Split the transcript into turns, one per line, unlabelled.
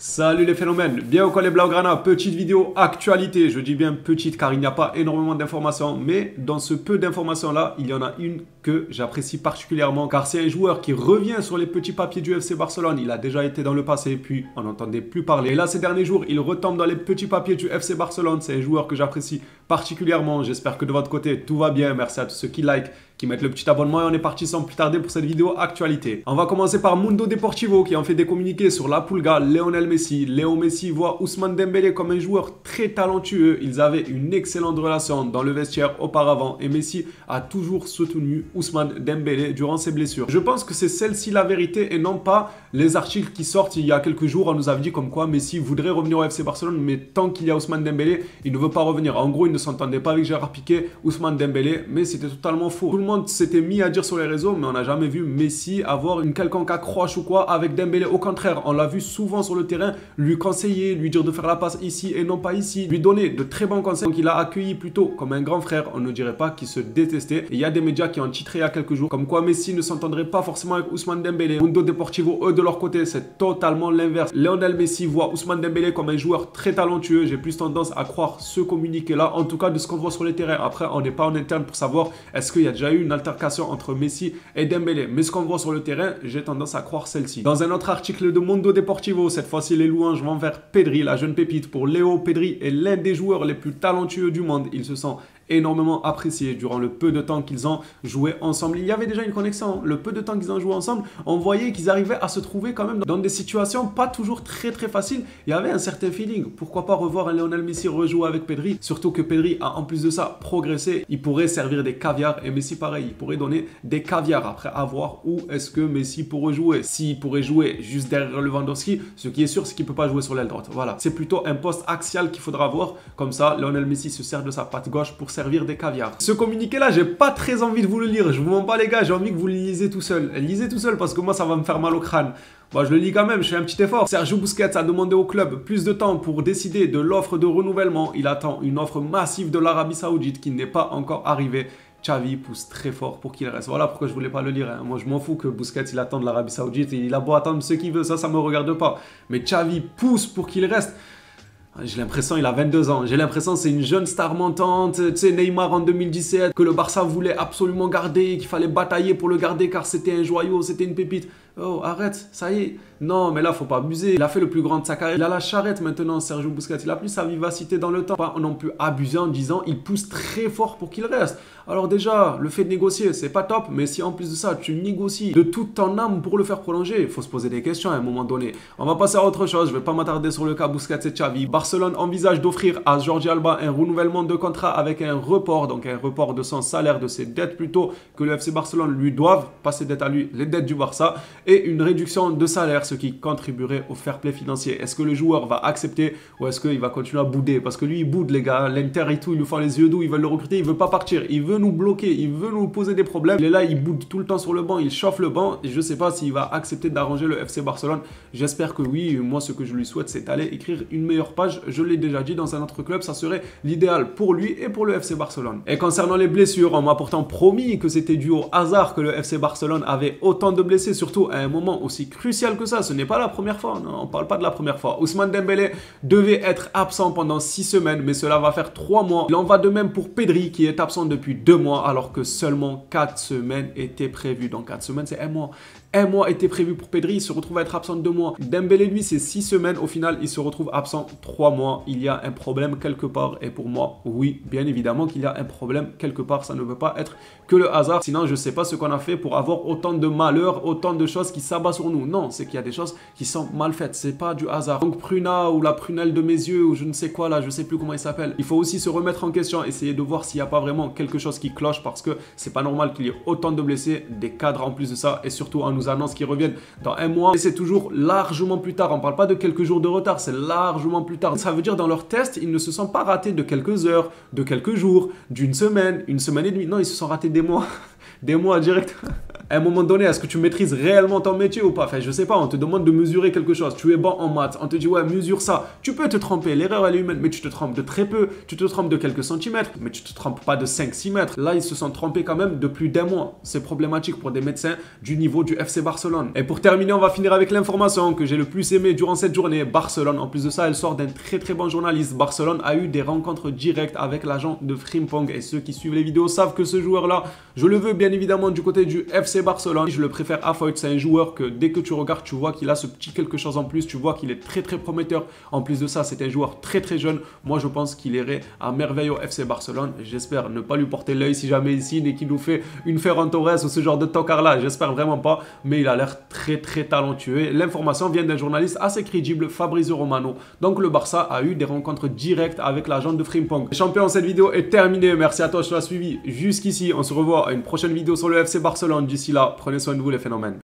Salut les phénomènes, bien au les Blaugrana, petite vidéo actualité, je dis bien petite car il n'y a pas énormément d'informations, mais dans ce peu d'informations là, il y en a une que j'apprécie particulièrement car c'est un joueur qui revient sur les petits papiers du FC Barcelone, il a déjà été dans le passé puis on n'entendait plus parler, et là ces derniers jours il retombe dans les petits papiers du FC Barcelone, c'est un joueur que j'apprécie particulièrement, j'espère que de votre côté tout va bien, merci à tous ceux qui like, qui mettent le petit abonnement et on est parti sans plus tarder pour cette vidéo actualité. On va commencer par Mundo Deportivo qui en fait des communiqués sur la Pulga, Lionel Messi. Léo Messi voit Ousmane Dembélé comme un joueur très talentueux. Ils avaient une excellente relation dans le vestiaire auparavant et Messi a toujours soutenu Ousmane Dembélé durant ses blessures. Je pense que c'est celle-ci la vérité et non pas les articles qui sortent il y a quelques jours. On nous avait dit comme quoi Messi voudrait revenir au FC Barcelone mais tant qu'il y a Ousmane Dembélé, il ne veut pas revenir. En gros, il ne s'entendait pas avec Gérard Piqué, Ousmane Dembélé, mais c'était totalement faux. Tout le monde s'était mis à dire sur les réseaux, mais on n'a jamais vu Messi avoir une quelconque accroche ou quoi avec Dembélé. Au contraire, on l'a vu souvent sur le terrain lui conseiller, lui dire de faire la passe ici et non pas ici, lui donner de très bons conseils. Donc il a accueilli plutôt comme un grand frère, on ne dirait pas qu'il se détestait. Et il y a des médias qui ont titré il y a quelques jours comme quoi Messi ne s'entendrait pas forcément avec Ousmane Dembélé. Mundo Deportivo, eux de leur côté, c'est totalement l'inverse. Lionel Messi voit Ousmane Dembélé comme un joueur très talentueux. J'ai plus tendance à croire ce communiqué-là, en tout cas de ce qu'on voit sur les terrains. Après, on n'est pas en interne pour savoir est-ce qu'il y a déjà eu une altercation entre Messi et Dembélé. Mais ce qu'on voit sur le terrain, j'ai tendance à croire celle-ci. Dans un autre article de Mundo Deportivo, cette fois-ci les louanges vont vers Pedri, la jeune pépite. Pour Léo, Pedri est l'un des joueurs les plus talentueux du monde. Il se sent énormément apprécié durant le peu de temps qu'ils ont joué ensemble. Il y avait déjà une connexion. Le peu de temps qu'ils ont joué ensemble, on voyait qu'ils arrivaient à se trouver quand même dans des situations pas toujours très faciles. Il y avait un certain feeling. Pourquoi pas revoir un Lionel Messi rejouer avec Pedri? Surtout que Pedri a en plus de ça progressé. Il pourrait servir des caviars et Messi pareil. Il pourrait donner des caviars après à voir où est-ce que Messi pourrait jouer. S'il pourrait jouer juste derrière Lewandowski, ce qui est sûr c'est qu'il ne peut pas jouer sur l'aile droite. Voilà. C'est plutôt un poste axial qu'il faudra voir. Comme ça, Lionel Messi se sert de sa patte gauche pour servir des caviars. Ce communiqué là, j'ai pas très envie de vous le lire. Je vous mens pas les gars, j'ai envie que vous le lisez tout seul. Lisez tout seul parce que moi ça va me faire mal au crâne. Moi je le lis quand même, je fais un petit effort. Sergio Busquets a demandé au club plus de temps pour décider de l'offre de renouvellement. Il attend une offre massive de l'Arabie Saoudite qui n'est pas encore arrivée. Xavi pousse très fort pour qu'il reste. Voilà pourquoi je voulais pas le lire. Hein. Moi, je m'en fous que Busquets, il attende l'Arabie Saoudite. Il a beau attendre ce qu'il veut, ça me regarde pas. Mais Xavi pousse pour qu'il reste. J'ai l'impression qu'il a 22 ans. J'ai l'impression que c'est une jeune star montante. Tu sais, Neymar en 2017, que le Barça voulait absolument garder, qu'il fallait batailler pour le garder car c'était un joyau, c'était une pépite. Oh, arrête, ça y est. Non, mais là, faut pas abuser. Il a fait le plus grand de sa carrière. Il a la charrette maintenant, Sergio Busquets. Il a plus sa vivacité dans le temps. Pas non plus abuser en disant il pousse très fort pour qu'il reste. Alors déjà, le fait de négocier, c'est pas top. Mais si en plus de ça, tu négocies de toute ton âme pour le faire prolonger, il faut se poser des questions à un moment donné. On va passer à autre chose. Je vais pas m'attarder sur le cas Busquets et Xavi. Barcelone envisage d'offrir à Jordi Alba un renouvellement de contrat avec un report. Donc un report de son salaire, de ses dettes plutôt, que le FC Barcelone lui doive. Pas ses dettes à lui, les dettes du Barça. Et une réduction de salaire, ce qui contribuerait au fair play financier. Est-ce que le joueur va accepter ou est-ce qu'il va continuer à bouder? Parce que lui, il boude, les gars. L'Inter et tout, ils nous font les yeux doux, ils veulent le recruter, il veut pas partir. Il veut nous bloquer, il veut nous poser des problèmes. Il est là, il boude tout le temps sur le banc, il chauffe le banc. Et je sais pas s'il va accepter d'arranger le FC Barcelone. J'espère que oui. Moi, ce que je lui souhaite, c'est d'aller écrire une meilleure page. Je l'ai déjà dit, dans un autre club, ça serait l'idéal pour lui et pour le FC Barcelone. Et concernant les blessures, on m'a pourtant promis que c'était dû au hasard que le FC Barcelone avait autant de blessés, surtout à un moment aussi crucial que ça. Ce n'est pas la première fois, non, on parle pas de la première fois. Ousmane Dembélé devait être absent pendant 6 semaines, mais cela va faire 3 mois. Il en va de même pour Pedri qui est absent depuis 2 mois alors que seulement 4 semaines étaient prévues. Donc 4 semaines, c'est 1 mois. 1 mois était prévu pour Pedri, il se retrouve à être absent 2 mois. Dembélé, lui, c'est 6 semaines. Au final, il se retrouve absent 3 mois. Il y a un problème quelque part. Et pour moi, oui, bien évidemment qu'il y a un problème quelque part. Ça ne veut pas être que le hasard. Sinon, je ne sais pas ce qu'on a fait pour avoir autant de malheurs, autant de choses qui s'abattent sur nous. Non, c'est qu'il y a des choses qui sont mal faites. C'est pas du hasard. Donc Pruna ou la prunelle de mes yeux ou je ne sais quoi là, je sais plus comment il s'appelle. Il faut aussi se remettre en question, essayer de voir s'il n'y a pas vraiment quelque chose qui cloche parce que c'est pas normal qu'il y ait autant de blessés, des cadres en plus de ça et surtout on nous annonce qu'ils reviennent dans 1 mois et c'est toujours largement plus tard. On parle pas de quelques jours de retard, c'est largement plus tard. Ça veut dire dans leur test, ils ne se sont pas ratés de quelques heures, de quelques jours, d'une semaine, 1 semaine et demie. Non, ils se sont ratés des mois, des mois direct. À un moment donné, est-ce que tu maîtrises réellement ton métier ou pas? Enfin, je sais pas, on te demande de mesurer quelque chose. Tu es bon en maths, on te dit ouais, mesure ça. Tu peux te tromper, l'erreur elle est humaine, mais tu te trompes de très peu. Tu te trompes de quelques centimètres, mais tu te trompes pas de 5-6 mètres. Là, ils se sont trompés quand même de plus d'un mois. C'est problématique pour des médecins du niveau du FC Barcelone. Et pour terminer, on va finir avec l'information que j'ai le plus aimé durant cette journée. Barcelone, en plus de ça, elle sort d'un très bon journaliste. Barcelone a eu des rencontres directes avec l'agent de Frimpong. Et ceux qui suivent les vidéos savent que ce joueur-là, je le veux bien évidemment du côté du FC Barcelone. Je le préfère à Foyt. C'est un joueur que dès que tu regardes, tu vois qu'il a ce petit quelque chose en plus. Tu vois qu'il est très prometteur. En plus de ça, c'est un joueur très jeune. Moi, je pense qu'il irait à merveille au FC Barcelone. J'espère ne pas lui porter l'œil si jamais il signe et qu'il nous fait une Ferran Torres ou ce genre de tocard-là. J'espère vraiment pas. Mais il a l'air très talentueux. L'information vient d'un journaliste assez crédible, Fabrizio Romano. Donc, le Barça a eu des rencontres directes avec l'agent de Frimpong. Champion, cette vidéo est terminée. Merci à toi, je l'ai suivi jusqu'ici. On se revoit à une prochaine vidéo sur le FC Barcelone. D'ici là, prenez soin de vous les phénomènes.